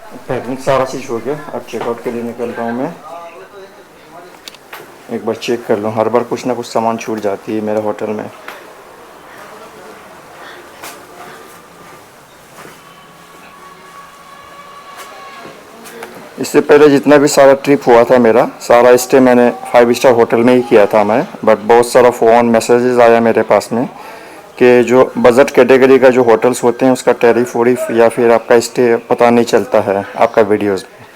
Packing सारा चीज़ हो गया। अब चेकआउट के लिए निकल रहा हूँ मैं। एक बार चेक कर लूँ, हर बार कुछ ना कुछ सामान छूट जाती है मेरे होटल में। इससे पहले जितना भी सारा ट्रिप हुआ था मेरा, सारा स्टे मैंने 5 स्टार होटल में ही किया था मैं। बट बहुत सारा फ़ोन मैसेजेस आया मेरे पास में कि जो बजट कैटेगरी का जो होटल्स होते हैं उसका टैरिफ वरीफ या फिर आपका स्टे पता नहीं चलता है आपका वीडियोज़ में।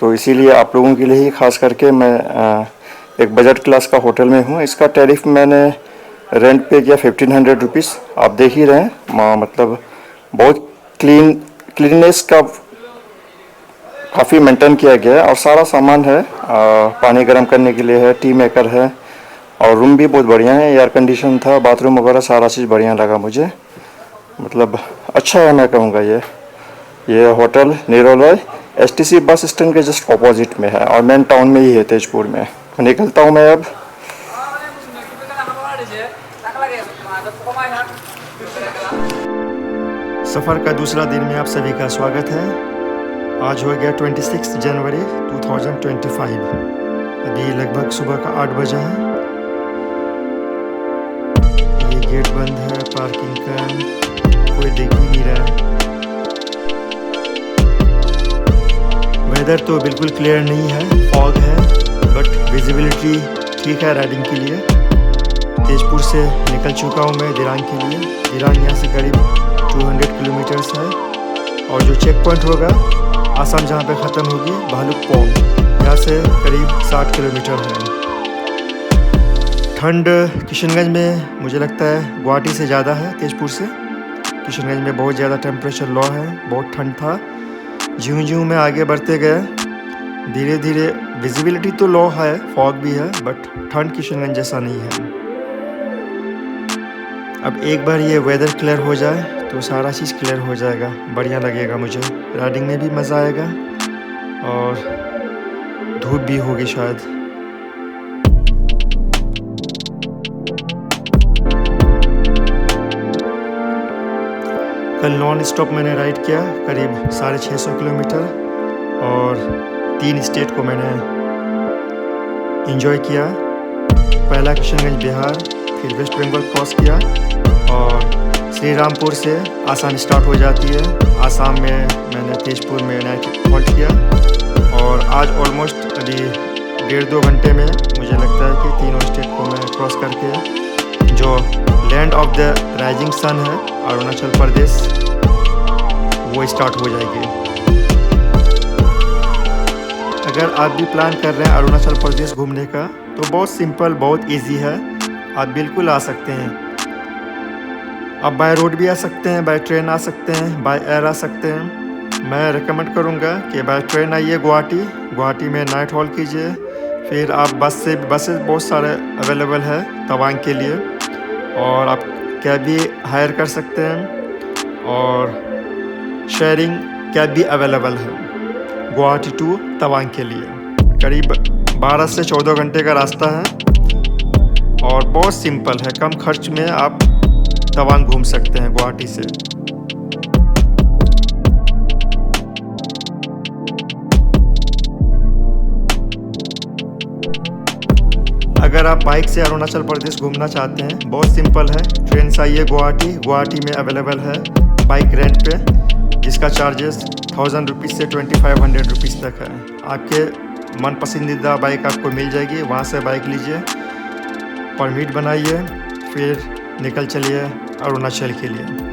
तो इसीलिए आप लोगों के लिए ही खास करके मैं एक बजट क्लास का होटल में हूँ। इसका टैरिफ मैंने रेंट पे किया 1500 रुपीज़। आप देख ही रहे हैं, मतलब बहुत क्लीननेस का काफ़ी मेंटेन किया गया है और सारा सामान है। पानी गर्म करने के लिए है, टी मेकर है और रूम भी बहुत बढ़िया है। एयर कंडीशन था, बाथरूम वगैरह सारा चीज़ बढ़िया लगा मुझे। मतलब अच्छा है मैं कहूँगा। ये होटल निरोलय एसटीसी बस स्टैंड के जस्ट अपोजिट में है और मेन टाउन में ही है तेजपुर में। निकलता हूँ मैं अब। सफ़र का दूसरा दिन में आप सभी का स्वागत है। आज हो गया 26 जनवरी 2025। अभी लगभग सुबह का 8 बजे है। ये गेट बंद है पार्किंग का, कोई देख ही नहीं रहा है। वेदर तो बिल्कुल क्लियर नहीं है, फॉग है, बट विजिबिलिटी ठीक है राइडिंग के लिए। तेजपुर से निकल चुका हूँ मैं दिरांग के लिए। दिरांग यहाँ से करीब 200 किलोमीटर्स है और जो चेक पॉइंट होगा आसाम जहाँ पे ख़त्म होगी भालुकपोंग, यहाँ से करीब 60 किलोमीटर है। ठंड किशनगंज में मुझे लगता है गुवाहाटी से ज़्यादा है तेजपुर से। किशनगंज में बहुत ज़्यादा टेम्परेचर लो है, बहुत ठंड था। ज्यों ज्यों मैं आगे बढ़ते गए धीरे धीरे विजिबिलिटी तो लो है, फॉग भी है, बट ठंड किशनगंज जैसा नहीं है। अब एक बार ये वेदर क्लियर हो जाए तो सारा चीज़ क्लियर हो जाएगा, बढ़िया लगेगा मुझे। राइडिंग में भी मज़ा आएगा और धूप भी होगी शायद। कल नॉन स्टॉप मैंने राइड किया करीब 650 किलोमीटर और 3 स्टेट को मैंने एंजॉय किया। पहला किशनगंज बिहार, फिर वेस्ट बंगाल क्रॉस किया और श्री रामपुर से आसाम स्टार्ट हो जाती है। आसाम में मैंने तेजपुर में नाइट हॉल्ट किया और आज ऑलमोस्ट अभी 1.5-2 घंटे में मुझे लगता है कि तीनों स्टेट को मैं क्रॉस करके जो land of the rising sun है अरुणाचल प्रदेश, वो स्टार्ट हो जाएगी। अगर आप भी प्लान कर रहे हैं अरुणाचल प्रदेश घूमने का तो बहुत सिंपल, बहुत इजी है, आप बिल्कुल आ सकते हैं। आप बाय रोड भी आ सकते हैं, बाय ट्रेन आ सकते हैं, बाय एयर आ सकते हैं। मैं रेकमेंड करूंगा कि बाय ट्रेन आइए गुवाहाटी में नाइट हॉल्ट कीजिए। फिर आप बसेस बहुत सारे अवेलेबल है तवांग के लिए और आप कैब भी हायर कर सकते हैं और शेयरिंग कैब भी अवेलेबल है गुवाहाटी टू तवांग के लिए। करीब 12 से 14 घंटे का रास्ता है और बहुत सिंपल है, कम खर्च में आप तवांग घूम सकते हैं गुवाहाटी से। अगर आप बाइक से अरुणाचल प्रदेश घूमना चाहते हैं, बहुत सिंपल है, ट्रेन से आइए गुवाहाटी में अवेलेबल है बाइक रेंट पे, जिसका चार्जेस 1000 रुपीज़ से 2500 रुपीज़ तक है। आपके मन पसंदीदा बाइक आपको मिल जाएगी, वहाँ से बाइक लीजिए, परमिट बनाइए, फिर निकल चलिए अरुणाचल के लिए।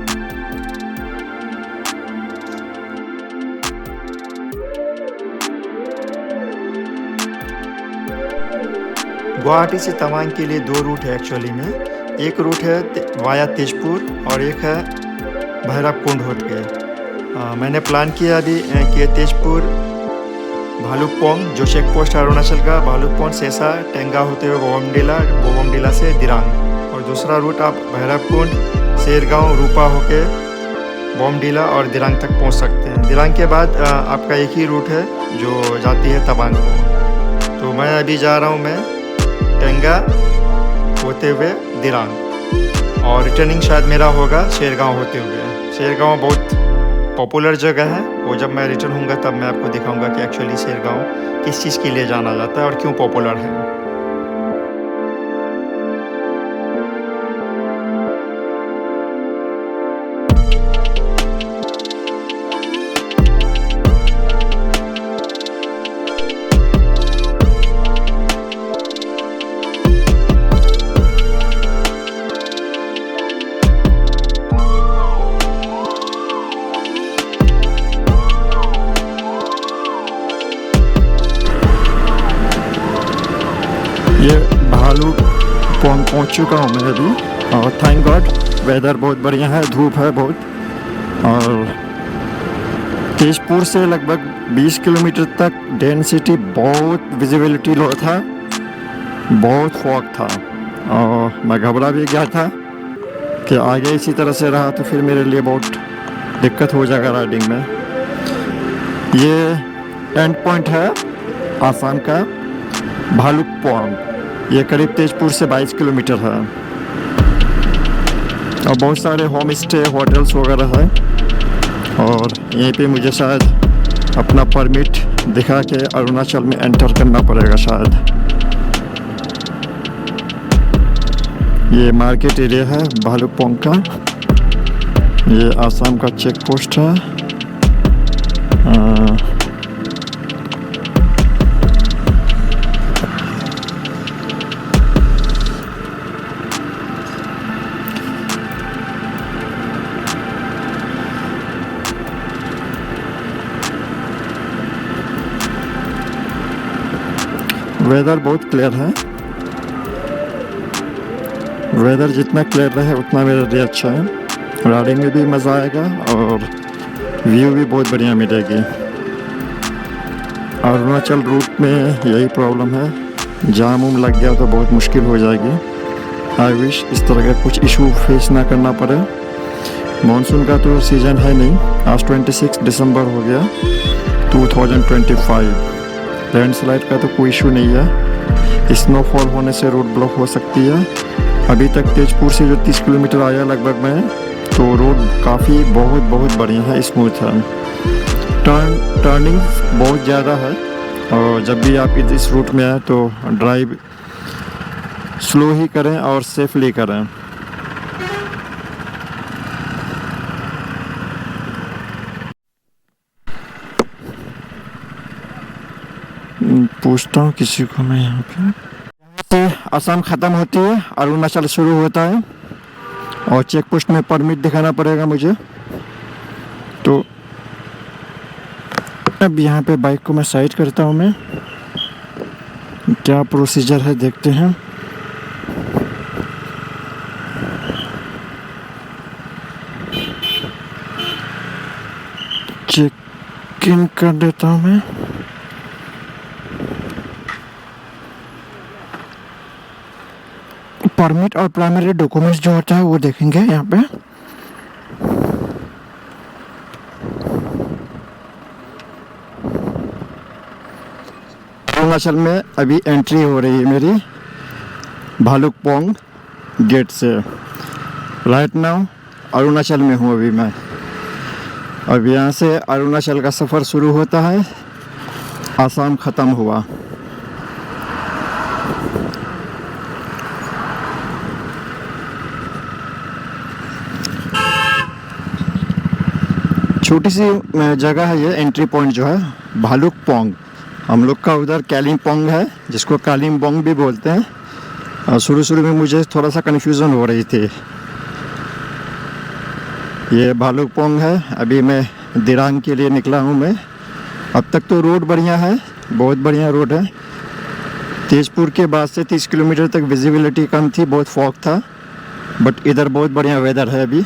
गुवाहाटी से तवांग के लिए 2 रूट है एक्चुअली में। एक रूट है वाया तेजपुर और एक है भैरवकुंड होते के। मैंने प्लान किया अभी कि तेजपुर भालुकपोंग जो चेक पोस्ट है अरुणाचल का, भालुकपोंग सेसा टेंगा होते हुए बोमडिला से दिरांग, और दूसरा रूट आप भैरवकुंड शेरगांव रूपा होके बोमडिला और दिरांग तक पहुंच सकते हैं। दिरांग के बाद आपका एक ही रूट है जो जाती है तवांग को। तो मैं अभी जा रहा हूं मैं टेंगा होते हुए दिरांग और रिटर्निंग शायद मेरा होगा शेरगांव होते हुए। शेरगांव बहुत पॉपुलर जगह है, वो जब मैं रिटर्न होऊंगा तब मैं आपको दिखाऊंगा कि एक्चुअली सेरगांव किस चीज़ के लिए जाना जाता है और क्यों पॉपुलर है। ये भालू पहुंच चुका हूँ मैं अभी, और थैंक गॉड वेदर बहुत बढ़िया है, धूप है बहुत। और तेजपुर से लगभग 20 किलोमीटर तक डेंसिटी बहुत विजिबिलिटी लो था, बहुत फॉग था, और मैं घबरा भी गया था कि आगे इसी तरह से रहा तो फिर मेरे लिए बहुत दिक्कत हो जाएगा राइडिंग में। ये एंड पॉइंट है आसाम का भालुकपोंग, ये करीब तेजपुर से 22 किलोमीटर है, और बहुत सारे होम स्टे होटल्स वगैरह है। और यहीं पे मुझे शायद अपना परमिट दिखा के अरुणाचल में एंटर करना पड़ेगा शायद। ये मार्केट एरिया है भालुकपोंग का, ये आसाम का चेक पोस्ट है। वेदर बहुत क्लियर है, वेदर जितना क्लियर रहे उतना मेरे लिए अच्छा है, राइडिंग में भी मज़ा आएगा और व्यू भी बहुत बढ़िया मिलेगी। अरुणाचल रूट में यही प्रॉब्लम है, जाम उम लग गया तो बहुत मुश्किल हो जाएगी। आई विश इस तरह का कुछ इशू फेस ना करना पड़े। मानसून का तो सीज़न है नहीं, आज 26 दिसंबर हो गया 2025। लैंडस्लाइड का तो कोई इशू नहीं है, स्नोफॉल होने से रोड ब्लॉक हो सकती है। अभी तक तेजपुर से जो 30 किलोमीटर आया लगभग में, तो रोड काफ़ी बहुत बढ़िया है, स्मूथ है। टर्निंग बहुत ज़्यादा है, और जब भी आप इस रूट में आए तो ड्राइव स्लो ही करें और सेफली करें। पूछता हूँ किसी को मैं यहाँ पे। असम ख़त्म होती है, अरुणाचल शुरू होता है, और चेक पोस्ट में परमिट दिखाना पड़ेगा मुझे। तो अब यहाँ पे बाइक को मैं साइड करता हूँ, मैं क्या प्रोसीजर है देखते हैं। चेक इन कर देता हूँ मैं। परमिट और प्राइमरी डॉक्यूमेंट्स जो होता है वो देखेंगे यहाँ पे। अरुणाचल में अभी एंट्री हो रही है मेरी भालुकपोंग गेट से। राइट नाउ अरुणाचल में हूँ अभी मैं। अब यहाँ से अरुणाचल का सफ़र शुरू होता है, आसाम ख़त्म हुआ। छोटी सी जगह है ये, एंट्री पॉइंट जो है भालुकपोंग। हम लोग का उधर कालिम्पोंग है, जिसको कालिम्पोंग भी बोलते हैं। शुरू में मुझे थोड़ा सा कन्फ्यूज़न हो रही थी। ये भालुकपोंग है, अभी मैं दिरांग के लिए निकला हूँ मैं। अब तक तो रोड बढ़िया है, बहुत बढ़िया रोड है। तेजपुर के बाद से 30 किलोमीटर तक विजिबिलिटी कम थी, बहुत फॉग था, बट इधर बहुत बढ़िया वेदर है अभी।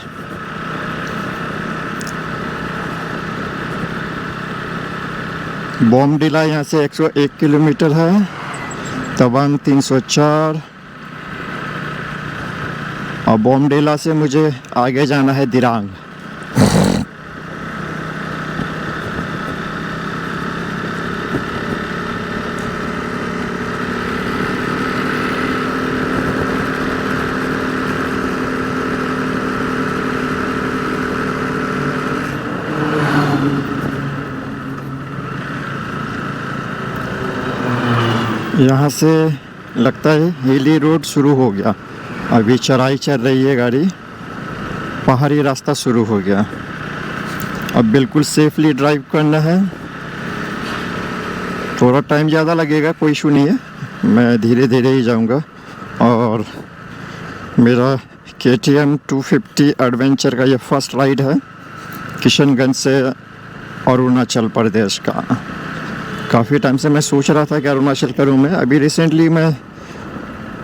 बॉमडिला यहाँ से 101 किलोमीटर है, तवांग 304, और बॉमडिला से मुझे आगे जाना है दिरांग। यहाँ से लगता है हिली रोड शुरू हो गया, अभी चढ़ाई चल रही है गाड़ी, पहाड़ी रास्ता शुरू हो गया। अब बिल्कुल सेफली ड्राइव करना है। थोड़ा टाइम ज़्यादा लगेगा, कोई इशू नहीं है, मैं धीरे धीरे ही जाऊंगा। और मेरा KTM 250 एडवेंचर का ये फर्स्ट राइड है किशनगंज से अरुणाचल प्रदेश का। काफ़ी टाइम से मैं सोच रहा था कि अरुणाचल करूँ मैं। अभी रिसेंटली मैं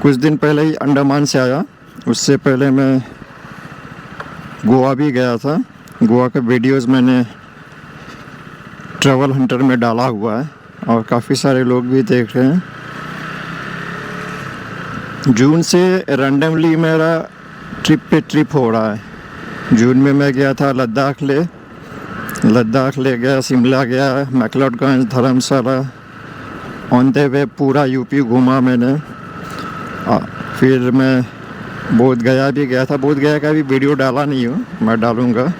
कुछ दिन पहले ही अंडमान से आया, उससे पहले मैं गोवा भी गया था। गोवा के वीडियोस मैंने ट्रैवल हंटर में डाला हुआ है और काफ़ी सारे लोग भी देख रहे हैं। जून से रैंडमली मेरा ट्रिप पे ट्रिप हो रहा है। जून में मैं गया था लद्दाख ले गया, शिमला गया, मैक्लोडगंज, धर्मशाला, ऑन द वे पूरा यूपी घूमा मैंने। फिर मैं बोध गया भी गया था। बोध गया का भी वीडियो डाला नहीं हूँ, मैं डालूँगा।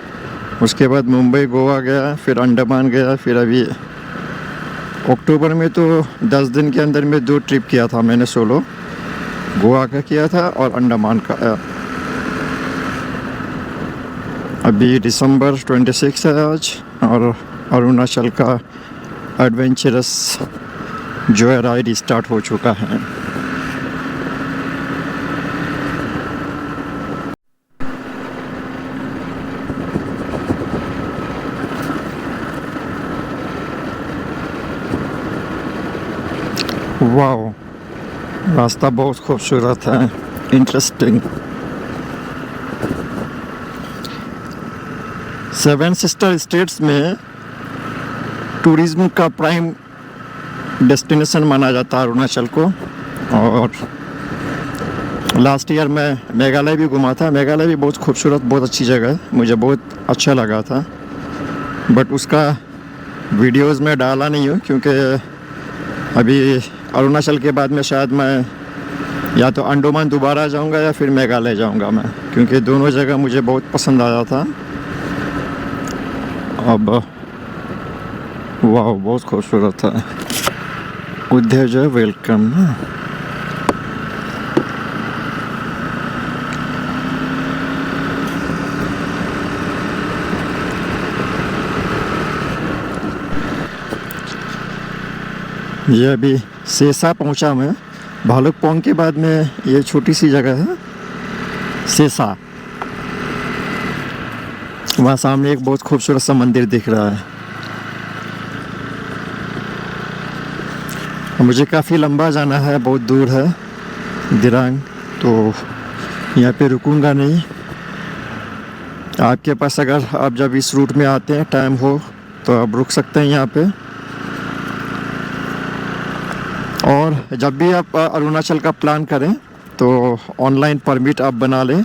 उसके बाद मुंबई, गोवा गया, फिर अंडमान गया। फिर अभी अक्टूबर में तो 10 दिन के अंदर में 2 ट्रिप किया था मैंने सोलो। गोवा का किया था और अंडमान का। अभी दिसंबर 26 है आज, और अरुणाचल का एडवेंचरस जो राइड स्टार्ट हो चुका है। वाओ, रास्ता बहुत खूबसूरत है, इंटरेस्टिंग। 7 सिस्टर स्टेट्स में टूरिज्म का प्राइम डेस्टिनेशन माना जाता है अरुणाचल को। और लास्ट ईयर मैं मेघालय भी घूमा था। मेघालय भी बहुत खूबसूरत, बहुत अच्छी जगह है, मुझे बहुत अच्छा लगा था। बट उसका वीडियोस में डाला नहीं हूँ क्योंकि अभी अरुणाचल के बाद में शायद मैं या तो अंडमान दोबारा जाऊंगा या फिर मेघालय जाऊंगा मैं, क्योंकि दोनों जगह मुझे बहुत पसंद आया था। अब वाह, बहुत खूबसूरत है। उद्देजय वेलकम। ये अभी सेसा पहुंचा मैं। भालुकपोंग के बाद में ये छोटी सी जगह है सेसा। वहाँ सामने एक बहुत खूबसूरत सा मंदिर दिख रहा है। मुझे काफ़ी लंबा जाना है, बहुत दूर है दिरांग, तो यहाँ पे रुकूंगा नहीं। आपके पास अगर आप जब इस रूट में आते हैं, टाइम हो तो आप रुक सकते हैं यहाँ पे। और जब भी आप अरुणाचल का प्लान करें तो ऑनलाइन परमिट आप बना लें।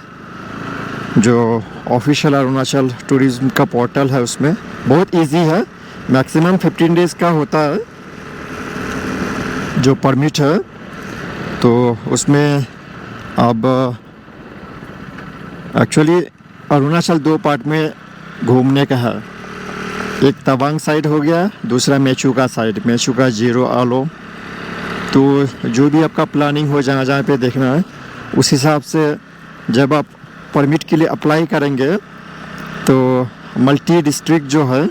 जो ऑफिशियल अरुणाचल टूरिज्म का पोर्टल है उसमें बहुत इजी है, मैक्सिमम 15 डेज़ का होता है जो परमिट है। तो उसमें अब एक्चुअली अरुणाचल 2 पार्ट में घूमने का है। एक तवांग साइड हो गया, दूसरा मेचुका साइड, मेचुका, जीरो, आलो। तो जो भी आपका प्लानिंग हो, जहाँ जहाँ पे देखना है, उस हिसाब से जब आप परमिट के लिए अप्लाई करेंगे तो मल्टी डिस्ट्रिक्ट जो है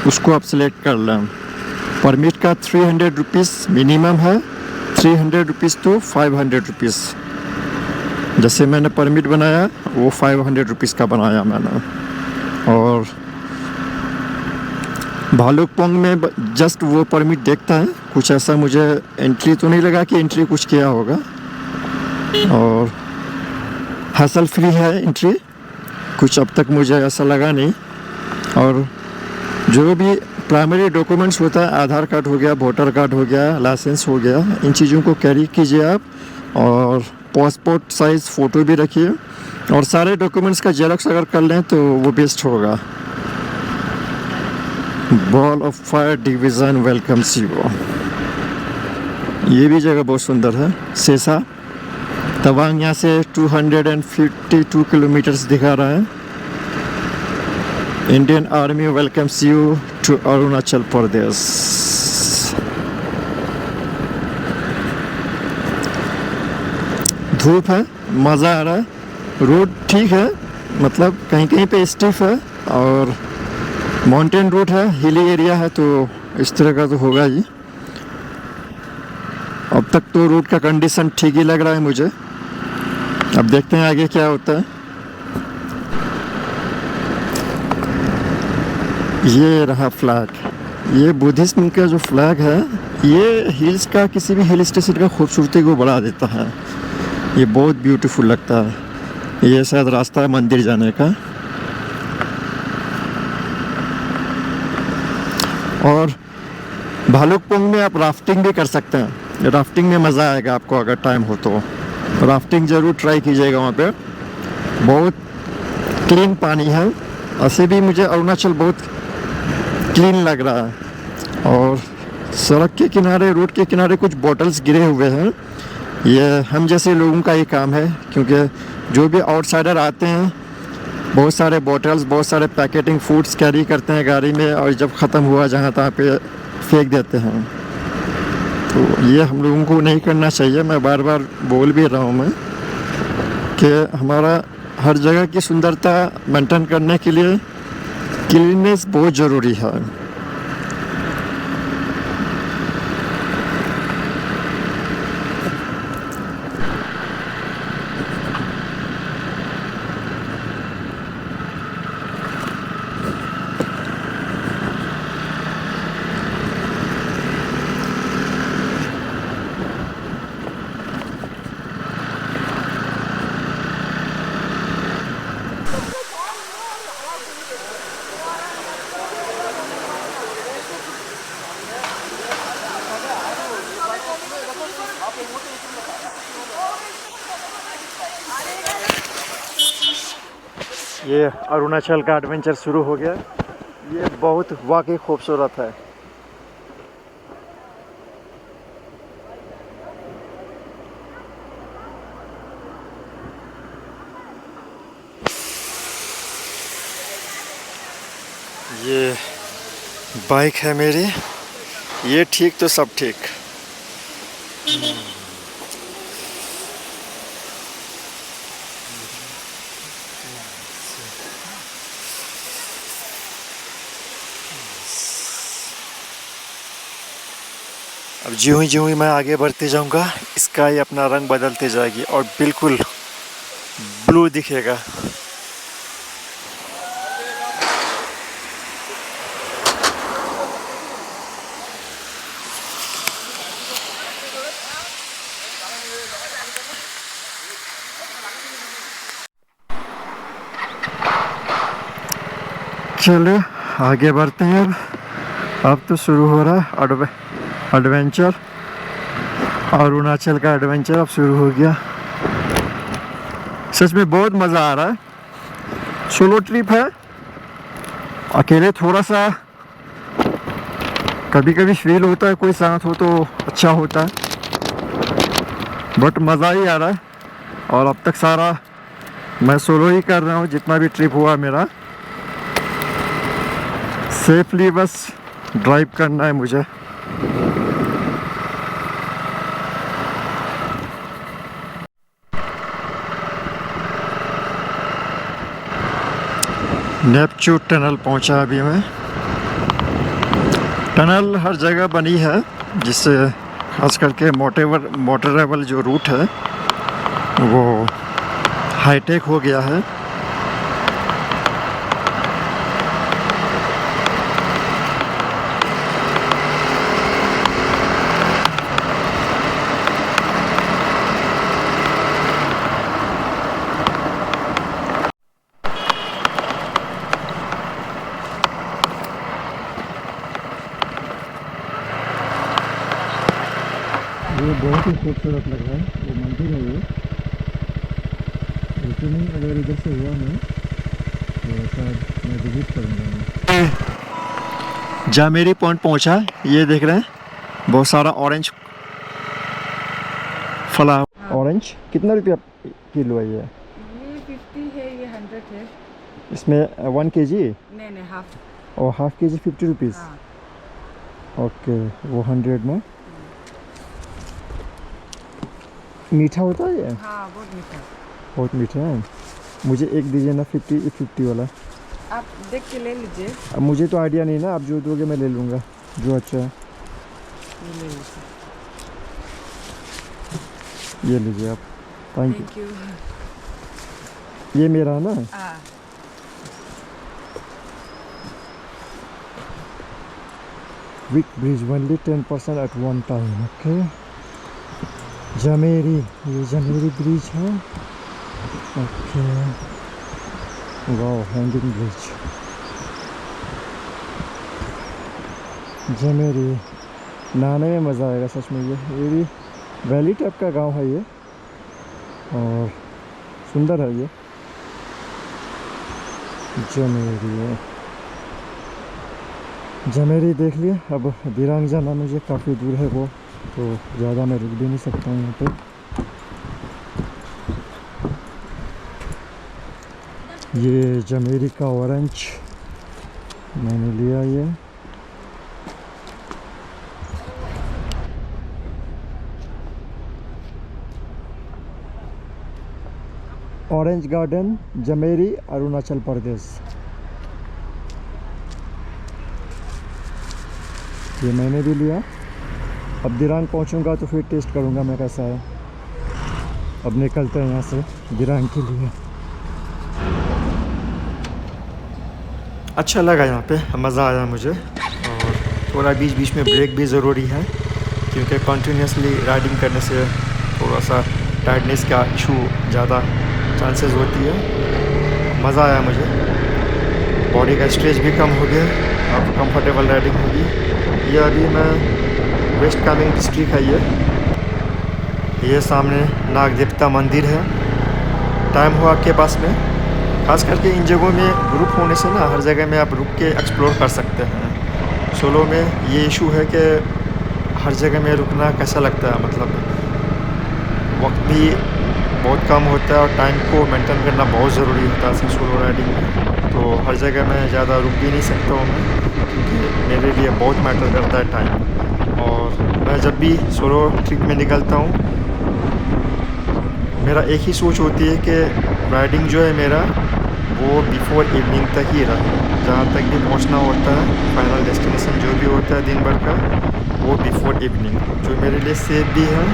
उसको आप सिलेक्ट कर लें। परमिट का 300 रुपीज़ मिनिमम है, 300 रुपीज़ टू 500 रुपीज़। जैसे मैंने परमिट बनाया वो 500 रुपीज़ का बनाया मैंने। और भालुकपोंग में जस्ट वो परमिट देखता है, कुछ ऐसा मुझे एंट्री तो नहीं लगा कि एंट्री कुछ किया होगा। और हैसल फ्री है एंट्री, कुछ अब तक मुझे ऐसा लगा नहीं। और जो भी प्राइमरी डॉक्यूमेंट्स होता है, आधार कार्ड हो गया, वोटर कार्ड हो गया, लाइसेंस हो गया, इन चीज़ों को कैरी कीजिए आप। और पासपोर्ट साइज़ फ़ोटो भी रखिए। और सारे डॉक्यूमेंट्स का जेरॉक्स अगर कर लें तो वो बेस्ट होगा। Ball of fire division welcomes you. ये भी जगह बहुत सुंदर है, सेसा। तवांग यहाँ से 252 किलोमीटर्स दिखा रहा है। Indian army welcomes you to Arunachal Pradesh. धूप है, मज़ा आ रहा है। रोड ठीक है, मतलब कहीं कहीं पे स्टिफ है और माउंटेन रोड है, हिली एरिया है, तो इस तरह का तो होगा ही। अब तक तो रोड का कंडीशन ठीक ही लग रहा है मुझे। अब देखते हैं आगे क्या होता है। ये रहा फ्लैग, ये बुद्धिज्म का जो फ्लैग है, ये हिल्स का, किसी भी हिल स्टेशन का खूबसूरती को बढ़ा देता है। ये बहुत ब्यूटीफुल लगता है। ये शायद रास्ता है मंदिर जाने का। और भालुकपोंग में आप राफ्टिंग भी कर सकते हैं। राफ्टिंग में मज़ा आएगा आपको, अगर टाइम हो तो राफ्टिंग ज़रूर ट्राई कीजिएगा। वहाँ पे बहुत क्लीन पानी है। ऐसे भी मुझे अरुणाचल बहुत क्लीन लग रहा है। और सड़क के किनारे, रोड के किनारे कुछ बॉटल्स गिरे हुए हैं। ये हम जैसे लोगों का ही काम है, क्योंकि जो भी आउटसाइडर आते हैं बहुत सारे बॉटल्स, बहुत सारे पैकेटिंग फूड्स कैरी करते हैं गाड़ी में, और जब ख़त्म हुआ जहाँ तहाँ पे फेंक देते हैं। तो ये हम लोगों को नहीं करना चाहिए। मैं बार बार बोल भी रहा हूँ मैं कि हमारा हर जगह की सुंदरता मेंटेन करने के लिए क्लीननेस बहुत ज़रूरी है। ये अरुणाचल का एडवेंचर शुरू हो गया। ये बहुत वाकई खूबसूरत है। ये बाइक है मेरी, ये ठीक तो सब ठीक। अब ज्यों ही मैं आगे बढ़ते जाऊंगा, स्काई अपना रंग बदलते जाएगी और बिल्कुल ब्लू दिखेगा। चलो आगे बढ़ते हैं। अब तो शुरू हो रहा है एडवेंचर। अरुणाचल का एडवेंचर अब शुरू हो गया। सच में बहुत मज़ा आ रहा है। सोलो ट्रिप है, अकेले थोड़ा सा कभी कभी फील होता है, कोई साथ हो तो अच्छा होता है, बट मज़ा ही आ रहा है। और अब तक सारा मैं सोलो ही कर रहा हूँ, जितना भी ट्रिप हुआ मेरा। सेफली बस ड्राइव करना है मुझे। नेपच्यू टनल पहुंचा अभी मैं। टनल हर जगह बनी है, जिससे खास करके मोटरेबल जो रूट है वो हाईटेक हो गया है। ये बहुत ही खूबसूरत लग रहा है। वो मंदिर है ये, लेकिन अगर इधर से हुआ मैं तो शायद मैं विजिट करूँगा। जहाँ मेरी पॉइंट पहुँचा, ये देख रहे हैं बहुत सारा ऑरेंज फला। ऑरेंज कितना रुपया किलो है ये? 50 है, ये 100 है। इसमें 1 kg? नहीं हाफ। और हाफ kg 50 रुपीज़। ओके, वो 100 में मीठा होता है ये? हाँ बहुत मीठा। बहुत मीठा है। मुझे एक दीजिए ना, 50 वाला। आप देख के ले लीजिए। अब मुझे तो आइडिया नहीं ना, आप जो दोगे मैं ले लूँगा जो अच्छा है। ये ले लीजिए। ये लीजिए आप। Thank thank you. यू। ये मेरा है ना? हाँ Wick Bridge only 10% at one time. Okay. Jameri, ये जमेरी ब्रिज है। Okay. Wow, hanging bridge. Jameri नहाने में मज़ा आएगा सच में। ये भी वैली टाइप का गांव है ये, और सुंदर है ये जमेरी। जमेरी देख लिए। अब दिरांग जाना मुझे काफ़ी दूर है वो, तो ज़्यादा मैं रुक भी नहीं सकता हूँ यहाँ पे। ये जमेरी का ऑरेंज मैंने लिया ये। Orange garden, जमेरी, Arunachal Pradesh. ये मैंने भी लिया। अब दिरांग पहुंचूंगा तो फिर टेस्ट करूंगा मैं कैसा है। अब निकलते हैं यहाँ से दिरांग के लिए। अच्छा लगा यहाँ पे, मज़ा आया मुझे। और थोड़ा बीच बीच में ब्रेक भी ज़रूरी है, क्योंकि कंटिन्यूसली राइडिंग करने से थोड़ा सा टायर्डनेस का इशू ज़्यादा चांसेस होती है। मज़ा आया मुझे, बॉडी का स्ट्रेच भी कम हो गया, अब कंफर्टेबल राइडिंग होगी। ये अभी मैं वेस्ट कामेंग डिस्ट्रिक्ट है ये सामने नाग देवता मंदिर है। टाइम हुआ आपके पास में, खास करके इन जगहों में ग्रुप होने से ना हर जगह में आप रुक के एक्सप्लोर कर सकते हैं। सोलो में ये इशू है कि हर जगह में रुकना कैसा लगता है, मतलब वक्त भी बहुत कम होता है और टाइम को मेंटेन करना बहुत ज़रूरी होता है सोलो राइडिंग में। तो हर जगह मैं ज़्यादा रुक भी नहीं सकता हूँ मैं, क्योंकि मेरे लिए बहुत मैटर करता है टाइम। और मैं जब भी सोलो ट्रिप में निकलता हूँ, मेरा एक ही सोच होती है कि राइडिंग जो है मेरा वो बिफोर इवनिंग तक ही रहा। जहाँ तक भी पहुँचना होता है, फाइनल डेस्टिनेशन जो भी होता है दिन भर का, वो बिफोर इवनिंग, जो मेरे लिए सेफ भी है।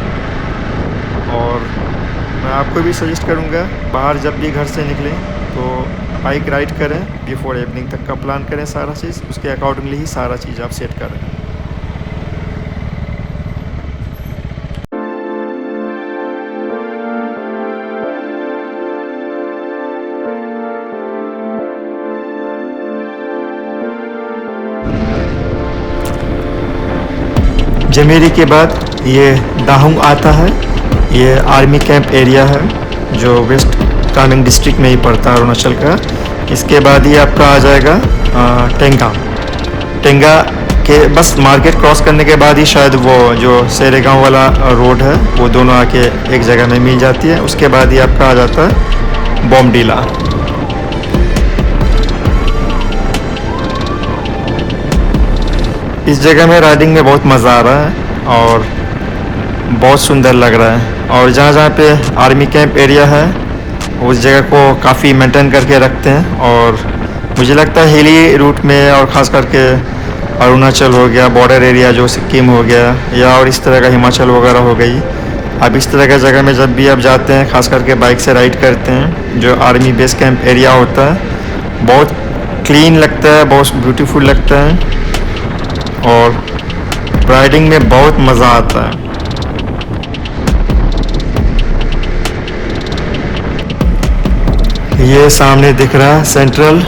और मैं आपको भी सजेस्ट करूँगा, बाहर जब भी घर से निकलें तो बाइक राइड करें, बिफोर इवनिंग तक का प्लान करें सारा चीज़, उसके अकॉर्डिंगली ही सारा चीज़ आप सेट करें। जमेरी के बाद ये दाहुंग आता है। ये आर्मी कैंप एरिया है जो वेस्ट कामेंग डिस्ट्रिक्ट में ही पड़ता है, अरुणाचल का। इसके बाद ये आपका आ जाएगा टेंगा। टेंगा के बस मार्केट क्रॉस करने के बाद ही शायद वो जो सेरेगांव वाला रोड है वो दोनों आके एक जगह में मिल जाती है। उसके बाद ही आपका आ जाता है बोमडीला। इस जगह में राइडिंग में बहुत मज़ा आ रहा है और बहुत सुंदर लग रहा है। और जहाँ जहाँ पे आर्मी कैंप एरिया है उस जगह को काफ़ी मेंटेन करके रखते हैं। और मुझे लगता है हिली रूट में, और ख़ास करके अरुणाचल हो गया, बॉर्डर एरिया जो सिक्किम हो गया, या और इस तरह का हिमाचल वगैरह हो गई, अब इस तरह के जगह में जब भी आप जाते हैं, ख़ास करके बाइक से राइड करते हैं, जो आर्मी बेस कैंप एरिया होता है, बहुत क्लीन लगता है, बहुत ब्यूटीफुल लगता है और राइडिंग में बहुत मज़ा आता है। ये सामने दिख रहा है central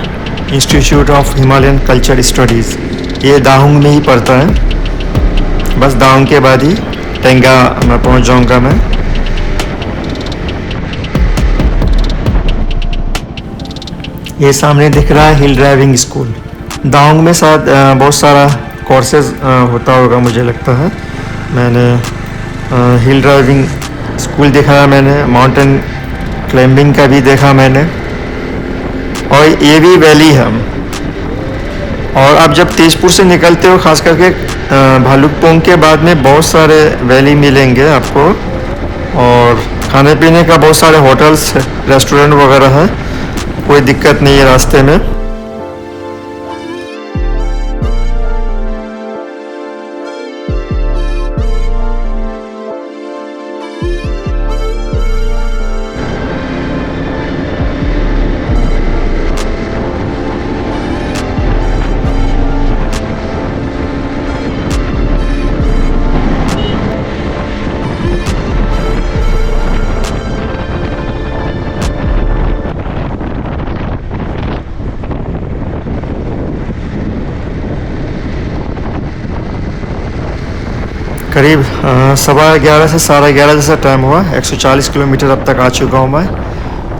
institute of Himalayan culture studies, ये दाहुंग में ही पड़ता है। बस दाहुंग के बाद ही टेंगा में पहुंच जाऊंगा मैं। ये सामने दिख रहा है हिल ड्राइविंग स्कूल। दाहुंग में साथ बहुत सारा कोर्सेज होता होगा मुझे लगता है। मैंने हिल ड्राइविंग स्कूल देखा है, मैंने माउंटेन क्लाइंबिंग का भी देखा मैंने, और ये भी वैली है। और आप जब तेजपुर से निकलते हो, ख़ास करके भालुकपोंग के बाद में बहुत सारे वैली मिलेंगे आपको, और खाने पीने का बहुत सारे होटल्स रेस्टोरेंट वगैरह हैं, कोई दिक्कत नहीं है रास्ते में। करीब 11:15 से 11:30 जैसा टाइम हुआ। 140 किलोमीटर अब तक आ चुका हूँ मैं।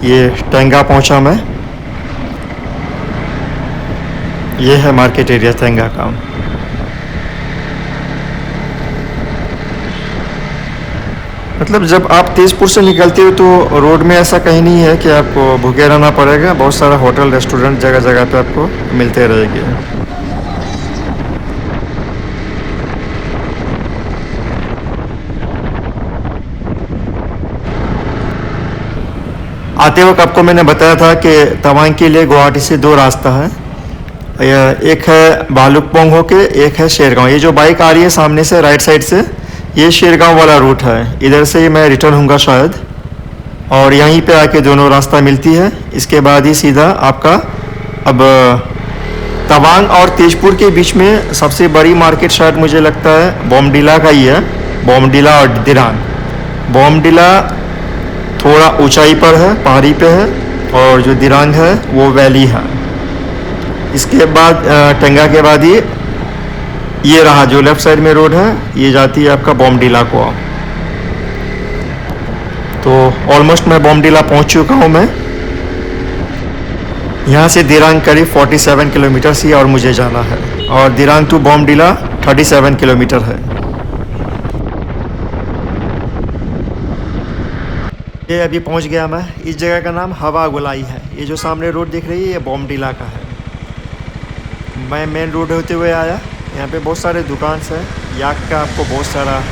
ये टेंगा पहुँचा मैं। ये है मार्केट एरिया टेंगा का। मतलब जब आप तेज़पुर से निकलते हो तो रोड में ऐसा कहीं नहीं है कि आपको भूखे रहना पड़ेगा। बहुत सारा होटल रेस्टोरेंट जगह जगह पे आपको मिलते रहेंगे। आते वक्त आपको मैंने बताया था कि तवांग के लिए गुवाहाटी से 2 रास्ता है। एक है भालुकपोंग होके, एक है शेरगांव। ये जो बाइक आ रही है सामने से राइट साइड से, ये शेरगांव वाला रूट है। इधर से मैं रिटर्न होऊंगा शायद, और यहीं पे आके दोनों रास्ता मिलती है। इसके बाद ही सीधा आपका अब तवांग और तेजपुर के बीच में सबसे बड़ी मार्केट शायद मुझे लगता है बोमडिला का ही है। बोमडिला और दिरांग। बोमडिला थोड़ा ऊंचाई पर है, पहाड़ी पे है, और जो दिरांग है वो वैली है। इसके बाद टेंगा के बाद ये रहा जो लेफ्ट साइड में रोड है, ये जाती है आपका बोमडिला को। तो ऑलमोस्ट मैं बोमडिला पहुंच चुका हूं मैं। यहाँ से दिरांग करीब 47 किलोमीटर ही और मुझे जाना है, और दिरांग टू बोमडिला 37 किलोमीटर है। ये अभी पहुंच गया मैं। इस जगह का नाम हवा गुलाई है। ये जो सामने रोड दिख रही है ये बोमडिला का है। मैं मेन रोड होते हुए आया। यहाँ पे बहुत सारे दुकान हैं। याक का आपको बहुत सारा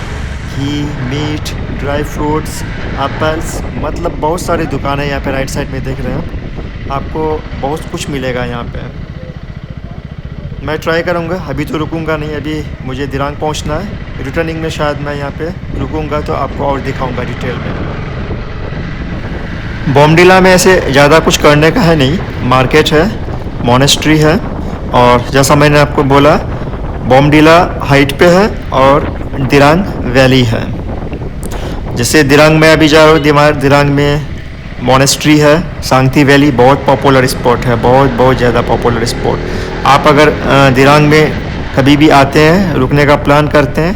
घी, मीट, ड्राई फ्रूट्स, एप्पल्स, मतलब बहुत सारी दुकानें यहाँ पे राइट साइड में देख रहे हैं। आपको बहुत कुछ मिलेगा यहाँ पे। मैं ट्राई करूँगा, अभी तो रुकूंगा नहीं। अभी मुझे दिरांग पहुँचना है। रिटर्निंग में शायद मैं यहाँ पे रुकूंगा तो आपको और दिखाऊँगा डिटेल में। बोमडिला में ऐसे ज़्यादा कुछ करने का है नहीं। मार्केट है, मोनेस्ट्री है, और जैसा मैंने आपको बोला बोमडिला हाइट पे है और दिरांग वैली है। जैसे दिरांग में अभी जा रहा हूँ, दिरांग में मोनेस्ट्री है, सांगती वैली बहुत पॉपुलर स्पॉट है, बहुत ज़्यादा पॉपुलर स्पॉट। आप अगर दिरांग में कभी भी आते हैं, रुकने का प्लान करते हैं,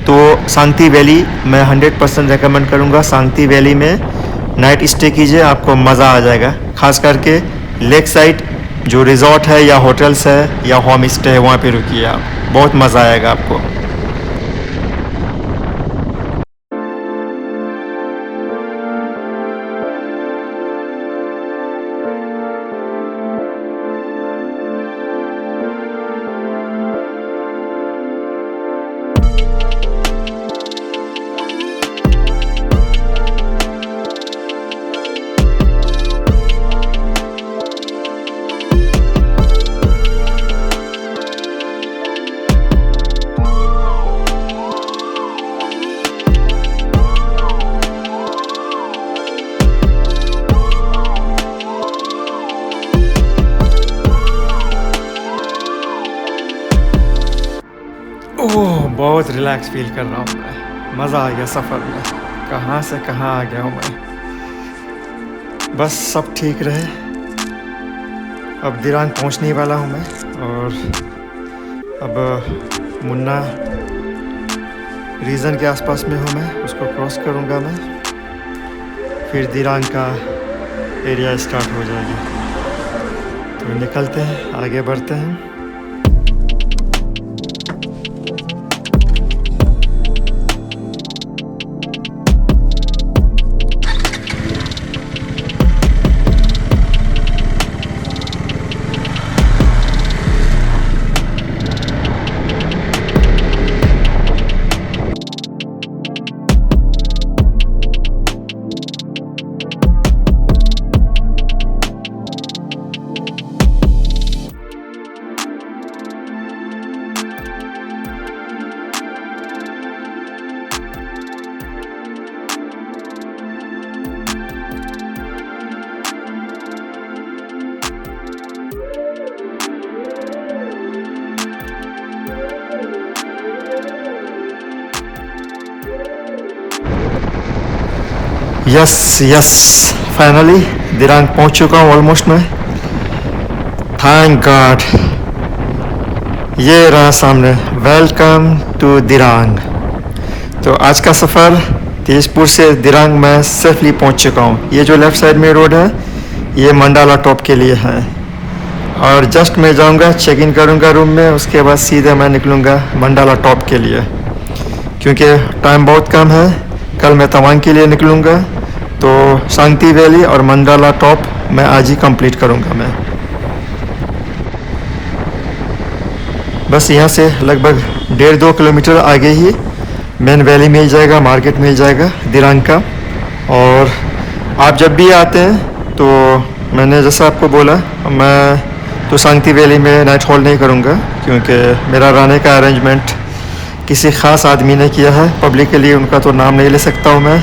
तो सांगती वैली मैं 100% रेकमेंड करूँगा। सांगती वैली में नाइट स्टे कीजिए, आपको मज़ा आ जाएगा। खास करके लेक साइड जो रिजॉर्ट है या होटल्स है या होम स्टे है, वहाँ पे रुकिए आप, बहुत मज़ा आएगा आपको। ओह, बहुत रिलैक्स फील कर रहा हूँ मैं। मज़ा आ गया सफ़र में। कहाँ से कहाँ आ गया हूँ मैं। बस सब ठीक रहे। अब दिरांग पहुँचने वाला हूँ मैं, और अब मुन्ना रीजन के आसपास में हूँ मैं, उसको क्रॉस करूँगा मैं, फिर दिरांग का एरिया स्टार्ट हो जाएगी। तो निकलते हैं, आगे बढ़ते हैं। यस यस, फाइनली दिरांग पहुंच चुका हूँ ऑलमोस्ट मैं। थैंक गॉड, ये रहा सामने। Welcome to Dirang. तो आज का सफ़र तेजपुर से दिरांग मैं सेफली पहुंच चुका हूँ। ये जो लेफ़्ट साइड में रोड है ये मंडाला टॉप के लिए है, और जस्ट मैं जाऊंगा, चेक इन करूंगा रूम में, उसके बाद सीधे मैं निकलूंगा मंडाला टॉप के लिए, क्योंकि टाइम बहुत कम है। कल मैं तवांग के लिए निकलूंगा, तो शांति वैली और मंडाला टॉप मैं आज ही कंप्लीट करूंगा मैं। बस यहाँ से लगभग 1.5-2 किलोमीटर आगे ही मेन वैली मिल जाएगा, मार्केट मिल जाएगा दिरांग का। और आप जब भी आते हैं तो मैंने जैसा आपको बोला, मैं तो शांति वैली में नाइट हॉल्ट नहीं करूँगा, क्योंकि मेरा रहने का अरेंजमेंट किसी ख़ास आदमी ने किया है। पब्लिक के लिए उनका तो नाम नहीं ले सकता हूँ मैं,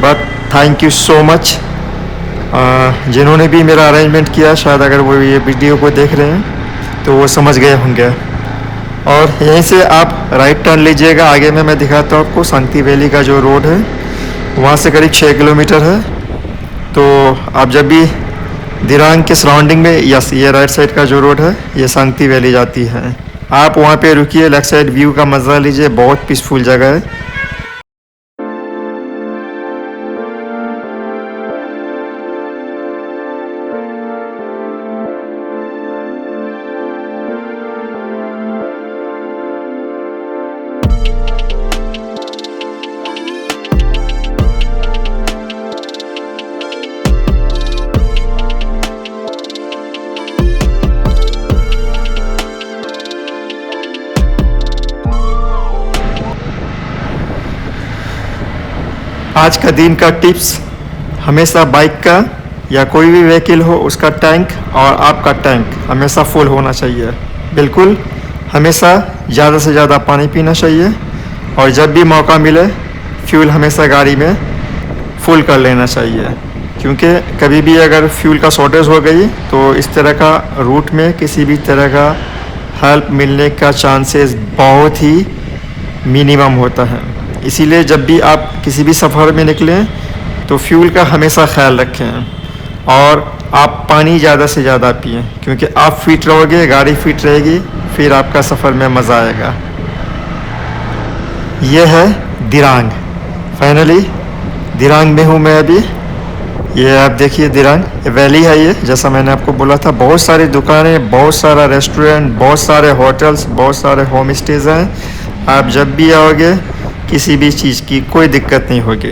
but thank you so much जिन्होंने भी मेरा अरेंजमेंट किया। शायद अगर वो ये वीडियो को देख रहे हैं तो वो समझ गए होंगे। और यहीं से आप राइट टर्न लीजिएगा, आगे में मैं दिखाता हूँ आपको शांति वैली का जो रोड है, वहाँ से करीब 6 किलोमीटर है। तो आप जब भी दिरांग के सराउंडिंग में, यस, ये राइट साइड का जो रोड है ये शांति वैली जाती है। आप वहाँ पे रुकिए, लेफ्ट साइड व्यू का मज़ा लीजिए, बहुत पीसफुल जगह है। आज का दिन का टिप्स, हमेशा बाइक का या कोई भी व्हीकल हो उसका टैंक और आपका टैंक हमेशा फुल होना चाहिए। बिल्कुल हमेशा ज़्यादा से ज़्यादा पानी पीना चाहिए, और जब भी मौका मिले फ्यूल हमेशा गाड़ी में फुल कर लेना चाहिए, क्योंकि कभी भी अगर फ्यूल का शॉर्टेज हो गई तो इस तरह का रूट में किसी भी तरह का हेल्प मिलने का चांसेस बहुत ही मिनिमम होता है। इसीलिए जब भी आप किसी भी सफ़र में निकलें तो फ्यूल का हमेशा ख्याल रखें, और आप पानी ज़्यादा से ज़्यादा पिएं, क्योंकि आप फिट रहोगे, गाड़ी फिट रहेगी, फिर आपका सफ़र में मज़ा आएगा। ये है दिरांग। फाइनली दिरांग में हूँ मैं अभी। ये आप देखिए दिरांग वैली है ये, जैसा मैंने आपको बोला था। बहुत सारी दुकानें, बहुत सारा रेस्टोरेंट, बहुत सारे होटल्स, बहुत सारे होम स्टेज हैं। आप जब भी आओगे किसी भी चीज़ की कोई दिक्कत नहीं होगी।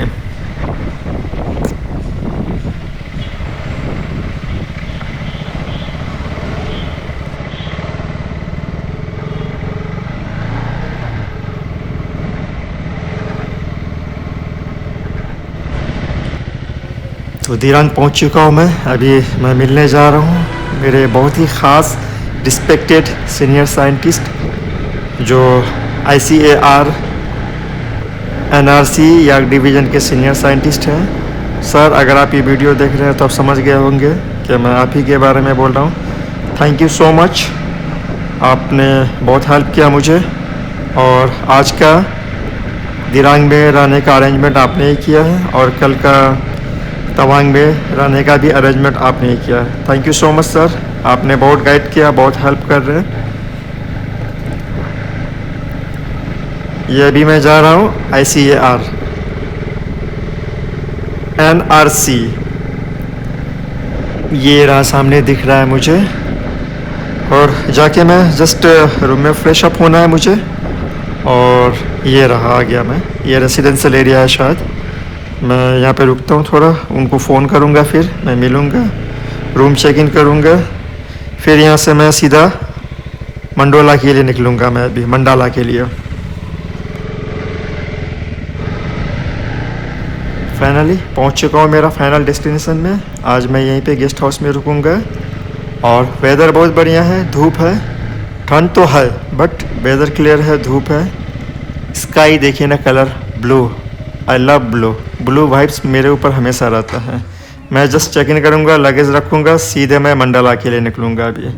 तो दिरांग पहुंच चुका हूं मैं। अभी मैं मिलने जा रहा हूं मेरे बहुत ही ख़ास रिस्पेक्टेड सीनियर साइंटिस्ट, जो ICAR NRC या डिवीज़न के सीनियर साइंटिस्ट हैं। सर, अगर आप ये वीडियो देख रहे हैं तो आप समझ गए होंगे कि मैं आप ही के बारे में बोल रहा हूँ। थैंक यू सो मच, आपने बहुत हेल्प किया मुझे, और आज का दिरांग में रहने का अरेंजमेंट आपने ही किया है, और कल का तवांग में रहने का भी अरेंजमेंट आपने ही किया है। Thank you so much sir, आपने बहुत गाइड किया, बहुत हेल्प कर रहे हैं। ये अभी मैं जा रहा हूँ ICAR NRC, ये रहा सामने दिख रहा है मुझे। और जाके मैं जस्ट रूम में फ्रेश अप होना है मुझे, और ये रहा आ गया मैं। ये रेसिडेंशियल एरिया है शायद। मैं यहाँ पे रुकता हूँ थोड़ा, उनको फ़ोन करूँगा, फिर मैं मिलूँगा, रूम चेक इन करूँगा, फिर यहाँ से मैं सीधा मंडोला के लिए निकलूँगा। मैं अभी मंडाला के लिए। फाइनली पहुंच चुका हूँ मेरा फाइनल डेस्टिनेशन में। आज मैं यहीं पे गेस्ट हाउस में रुकूंगा, और वेदर बहुत बढ़िया है। धूप है, ठंड तो है बट वेदर क्लियर है, धूप है। स्काई देखिए ना, colour blue. I love blue. Blue vibes मेरे ऊपर हमेशा रहता है। मैं जस्ट चेक इन करूँगा, लगेज रखूँगा, सीधे मैं मंडाला के लिए निकलूँगा अभी।